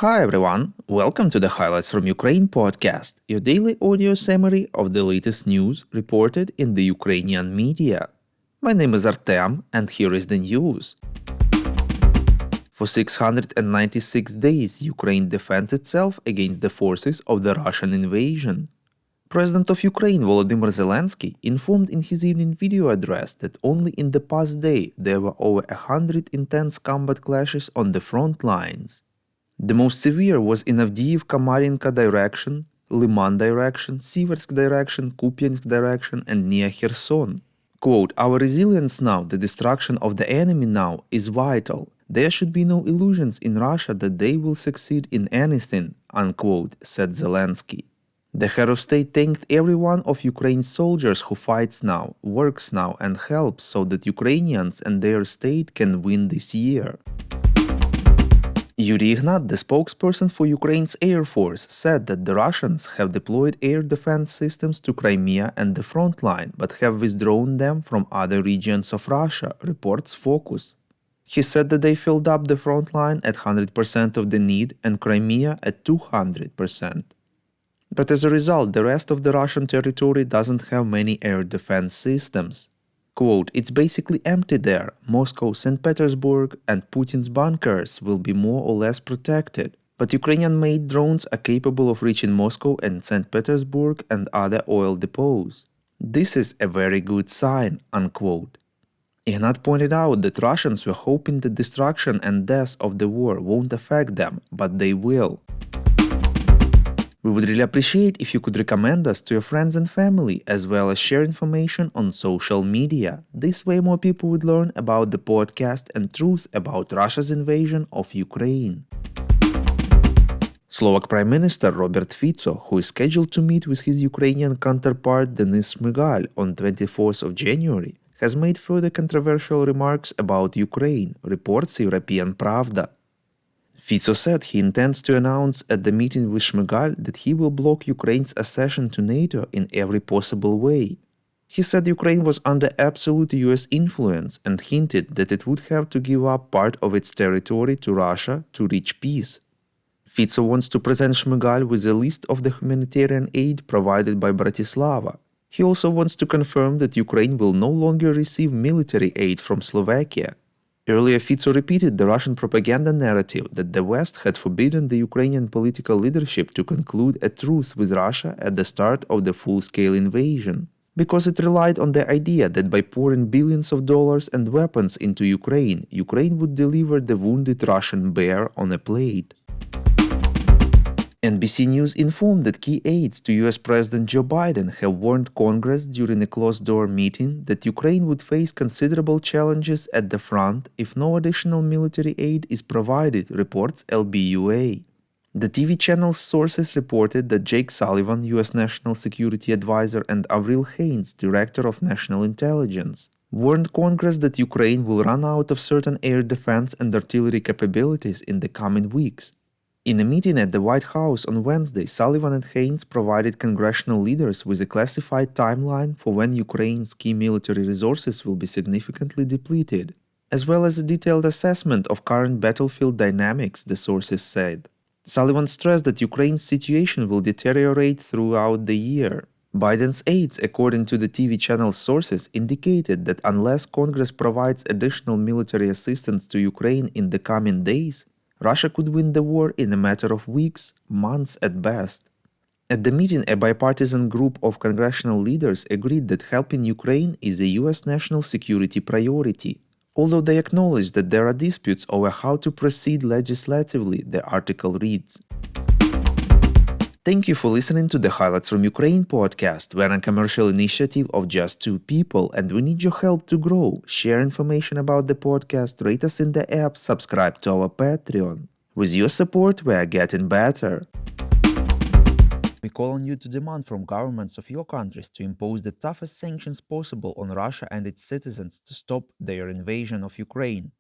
Hi everyone, welcome to the Highlights from Ukraine podcast, your daily audio summary of the latest news reported in the Ukrainian media. My name is Artem, and here is the news. For 696 days, Ukraine defends itself against the forces of the Russian invasion. President of Ukraine Volodymyr Zelensky informed in his evening video address that only in the past day there were over 100 intense combat clashes on the front lines. The most severe was in Avdiivka-Mariinka direction, Liman direction, Siversk direction, Kupiansk direction, and near Kherson. Quote, "Our resilience now, the destruction of the enemy now, is vital. There should be no illusions in Russia that they will succeed in anything," unquote, said Zelensky. The head of state thanked every one of Ukraine's soldiers who fights now, works now, and helps so that Ukrainians and their state can win this year. Yuri Ignat, the spokesperson for Ukraine's Air Force, said that the Russians have deployed air defense systems to Crimea and the front line, but have withdrawn them from other regions of Russia, reports Focus. He said that they filled up the front line at 100% of the need and Crimea at 200%. But as a result, the rest of the Russian territory doesn't have many air defense systems. Quote, "It's basically empty there. Moscow, St. Petersburg, and Putin's bunkers will be more or less protected. But Ukrainian-made drones are capable of reaching Moscow and St. Petersburg and other oil depots. This is a very good sign," unquote. Ignat pointed out that Russians were hoping the destruction and death of the war won't affect them, but they will. "We would really appreciate if you could recommend us to your friends and family, as well as share information on social media. This way more people would learn about the podcast and truth about Russia's invasion of Ukraine." Slovak Prime Minister Robert Fico, who is scheduled to meet with his Ukrainian counterpart Denis Shmyhal on 24th of January, has made further controversial remarks about Ukraine, reports European Pravda. Fico said he intends to announce at the meeting with Shmyhal that he will block Ukraine's accession to NATO in every possible way. He said Ukraine was under absolute US influence and hinted that it would have to give up part of its territory to Russia to reach peace. Fico wants to present Shmyhal with a list of the humanitarian aid provided by Bratislava. He also wants to confirm that Ukraine will no longer receive military aid from Slovakia. Earlier, Fico repeated the Russian propaganda narrative that the West had forbidden the Ukrainian political leadership to conclude a truce with Russia at the start of the full-scale invasion, because it relied on the idea that by pouring billions of dollars and weapons into Ukraine, Ukraine would deliver the wounded Russian bear on a plate. NBC News informed that key aides to US President Joe Biden have warned Congress during a closed-door meeting that Ukraine would face considerable challenges at the front if no additional military aid is provided, reports LBUA. The TV channel's sources reported that Jake Sullivan, US National Security Advisor, and Avril Haines, Director of National Intelligence, warned Congress that Ukraine will run out of certain air defense and artillery capabilities in the coming weeks. In a meeting at the White House on Wednesday, Sullivan and Haines provided congressional leaders with a classified timeline for when Ukraine's key military resources will be significantly depleted, as well as a detailed assessment of current battlefield dynamics, the sources said. Sullivan stressed that Ukraine's situation will deteriorate throughout the year. Biden's aides, according to the TV channel's sources, indicated that unless Congress provides additional military assistance to Ukraine in the coming days, Russia could win the war in a matter of weeks, months at best. At the meeting, a bipartisan group of congressional leaders agreed that helping Ukraine is a US national security priority, although they acknowledged that there are disputes over how to proceed legislatively, the article reads. Thank you for listening to the Highlights from Ukraine podcast. We're a commercial initiative of just two people, and we need your help to grow. Share information about the podcast, rate us in the app, subscribe to our Patreon. With your support, we are getting better. We call on you to demand from governments of your countries to impose the toughest sanctions possible on Russia and its citizens to stop their invasion of Ukraine.